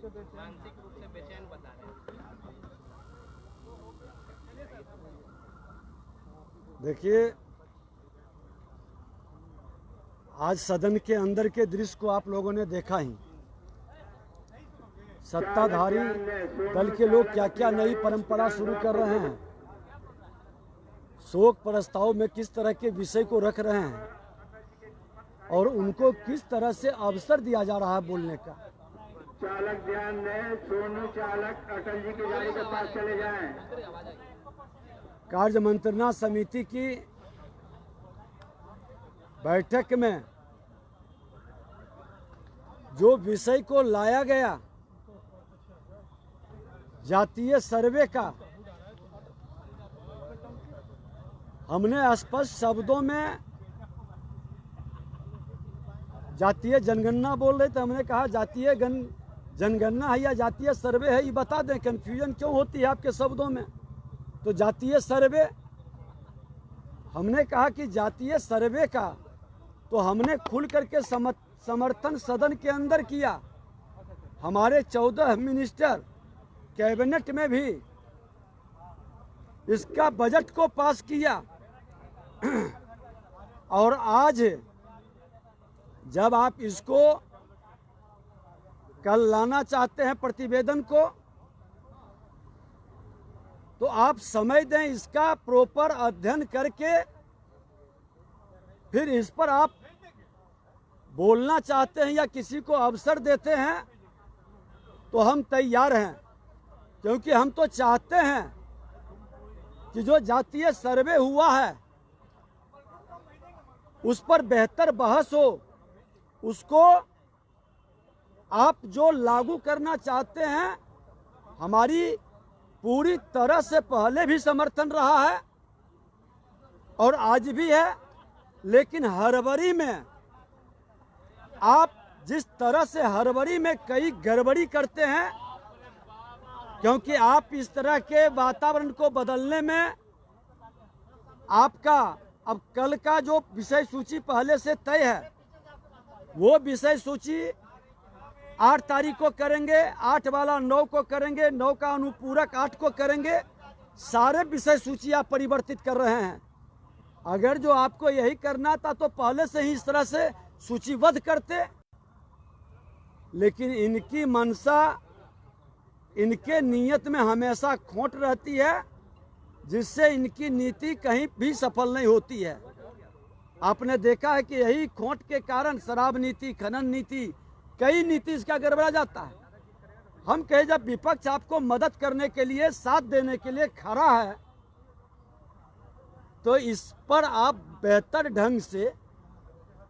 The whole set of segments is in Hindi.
से बेचैन बता रहे हैं। देखिए, आज सदन के अंदर के दृश्य को आप लोगों ने देखा ही। सत्ताधारी दल के लोग क्या क्या नई परंपरा शुरू कर रहे हैं, शोक प्रस्ताव में किस तरह के विषय को रख रहे हैं और उनको किस तरह से अवसर दिया जा रहा है बोलने का। चालक ध्यान दें, सोनू चालक अटल जी की गाड़ी के पास चले जाएं। कार्य मंत्रणा समिति की बैठक में जो विषय को लाया गया जातीय सर्वे का, हमने स्पष्ट शब्दों में जातीय जनगणना बोल रहे थे, हमने कहा जातीय जनगणना है या जातीय सर्वे है, ये बता दें, कंफ्यूजन क्यों होती है आपके शब्दों में। तो जातीय सर्वे, हमने कहा कि जातीय सर्वे का तो हमने खुल करके समर्थन सदन के अंदर किया। हमारे 14 मिनिस्टर कैबिनेट में भी इसका बजट को पास किया। और आज जब आप इसको कल लाना चाहते हैं प्रतिवेदन को, तो आप समय दें, इसका प्रॉपर अध्ययन करके फिर इस पर आप बोलना चाहते हैं या किसी को अवसर देते हैं तो हम तैयार हैं, क्योंकि हम तो चाहते हैं कि जो जातीय सर्वे हुआ है उस पर बेहतर बहस हो, उसको आप जो लागू करना चाहते हैं, हमारी पूरी तरह से पहले भी समर्थन रहा है और आज भी है। लेकिन हड़बड़ी में आप जिस तरह से हड़बड़ी में कई गड़बड़ी करते हैं, क्योंकि आप इस तरह के वातावरण को बदलने में आपका अब कल का जो विषय सूची पहले से तय है, वो विषय सूची 8 तारीख को करेंगे, 8 वाला 9 को करेंगे, 9 का अनुपूरक 8 को करेंगे। सारे विषय सूची आप परिवर्तित कर रहे हैं। अगर जो आपको यही करना था तो पहले से ही इस तरह से सूचीबद्ध करते। लेकिन इनकी मंशा, इनके नियत में हमेशा खोट रहती है, जिससे इनकी नीति कहीं भी सफल नहीं होती है। आपने देखा है कि यही खोट के कारण शराब नीति, खनन नीति, कई नीति इसका गड़बड़ा जाता है। हम कहे जब विपक्ष आपको मदद करने के लिए, साथ देने के लिए खड़ा है, तो इस पर आप बेहतर ढंग से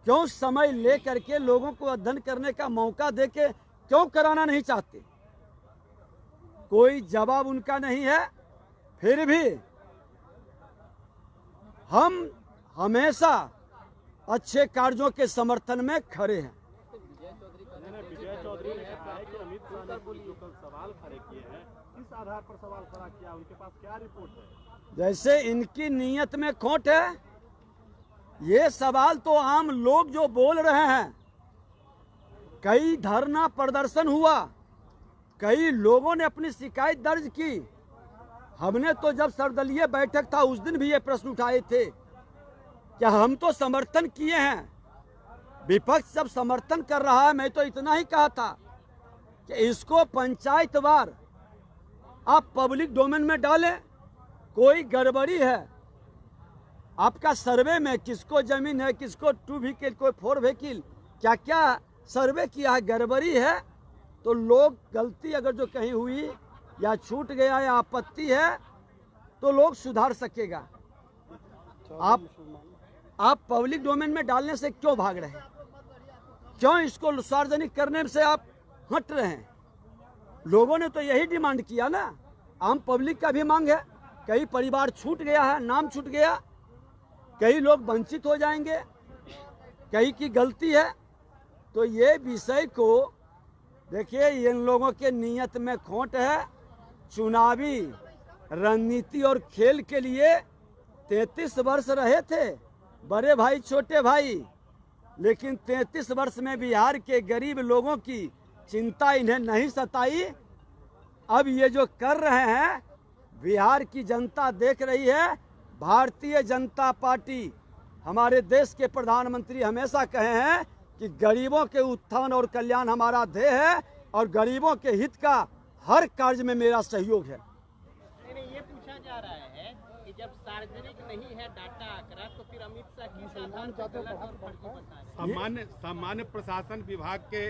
क्यों समय ले करके लोगों को अध्ययन करने का मौका देके क्यों कराना नहीं चाहते। कोई जवाब उनका नहीं है। फिर भी हम हमेशा अच्छे कार्यों के समर्थन में खड़े हैं। विजय चौधरी ने कहा है कि अमित शाह ने जो कल सवाल खड़े किए हैं, किस आधार पर सवाल खड़ा किया, उनके पास क्या रिपोर्ट है? जैसे इनकी नीयत में खोट है, ये सवाल तो आम लोग जो बोल रहे हैं, कई धरना प्रदर्शन हुआ, कई लोगों ने अपनी शिकायत दर्ज की। हमने तो जब सर्वदलीय बैठक था उस दिन भी ये प्रश्न उठाए थे, क्या हम तो समर्थन किए हैं। विपक्ष जब समर्थन कर रहा है, मैं तो इतना ही कहा था कि इसको पंचायतवार आप पब्लिक डोमेन में डालें। कोई गड़बड़ी है आपका सर्वे में, किसको जमीन है, किसको 2 व्हीकल, कोई 4 व्हीकल, क्या क्या सर्वे किया है, गड़बड़ी है, तो लोग गलती अगर जो कहीं हुई या छूट गया या आपत्ति है तो लोग सुधार सकेगा। आप पब्लिक डोमेन में डालने से क्यों भाग रहे हैं, क्यों इसको सार्वजनिक करने से आप हट रहे हैं। लोगों ने तो यही डिमांड किया ना, आम पब्लिक का भी मांग है। कई परिवार छूट गया है, नाम छूट गया, कई लोग वंचित हो जाएंगे, कई की गलती है। तो ये विषय को देखिए, इन लोगों के नियत में खोट है। चुनावी रणनीति और खेल के लिए 33 वर्ष रहे थे बड़े भाई छोटे भाई, लेकिन 33 वर्ष में बिहार के गरीब लोगों की चिंता इन्हें नहीं सताई। अब ये जो कर रहे हैं, बिहार की जनता देख रही है। भारतीय जनता पार्टी, हमारे देश के प्रधानमंत्री हमेशा कहे हैं कि गरीबों के उत्थान और कल्याण हमारा ध्येय है और गरीबों के हित का हर कार्य में मेरा सहयोग है। नहीं, ये पूछा जा रहा है कि जब सार्वजनिक नहीं है डाटा आंकड़ा तो फिर अमित शाह किस आधार पर गलत और फर्जी बता रहे हैं? सामान्य प्रशासन विभाग के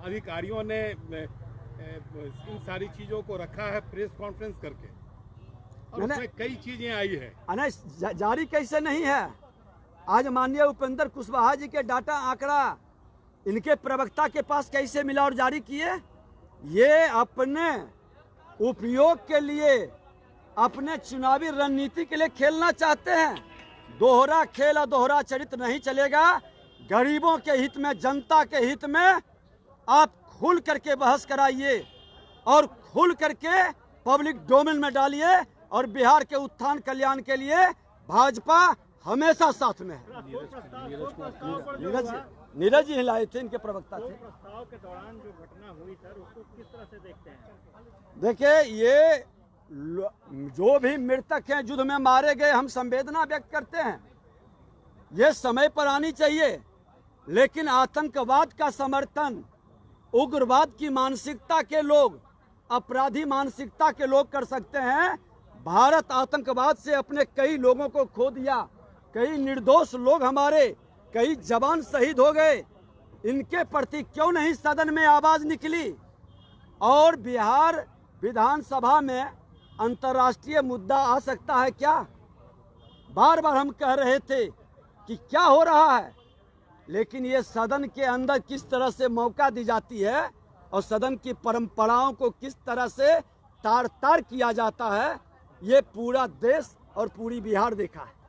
अधिकारियों ने इन सारी चीजों को रखा है प्रेस कॉन्फ्रेंस करके, और उसमें कई चीजें आई है। अने जारी कैसे नहीं है? आज माननीय उपेंद्र कुशवाहा जी के डाटा आंकड़ा इनके प्रवक्ता के पास कैसे मिला और जारी किए? ये अपने उपयोग के लिए, अपने चुनावी रणनीति के लिए खेलना चाहते हैं। दोहरा खेल और दोहरा चरित्र नहीं चलेगा। गरीबों के हित में, जनता के हित में आप खुल करके बहस कराइए और खुल करके पब्लिक डोमेन में डालिए, और बिहार के उत्थान कल्याण के लिए भाजपा हमेशा साथ में है। नीरज जी हिलाए थे, इनके प्रवक्ता थे। प्रस्ताव के दौरान जो घटना हुई सर, उसको किस तरह से देखते हैं? देखिए, ये जो भी मृतक हैं, युद्ध में मारे गए, हम संवेदना व्यक्त करते हैं। ये समय पर आनी चाहिए, लेकिन आतंकवाद का समर्थन उग्रवाद की मानसिकता के लोग, अपराधी मानसिकता के लोग कर सकते हैं। भारत आतंकवाद से अपने कई लोगों को खो दिया, कई निर्दोष लोग हमारे, कई जवान शहीद हो गए। इनके प्रति क्यों नहीं सदन में आवाज निकली? और बिहार विधानसभा में अंतर्राष्ट्रीय मुद्दा आ सकता है क्या? बार बार हम कह रहे थे कि क्या हो रहा है, लेकिन ये सदन के अंदर किस तरह से मौका दी जाती है और सदन की परंपराओं को किस तरह से तार तार किया जाता है, ये पूरा देश और पूरी बिहार देखा है।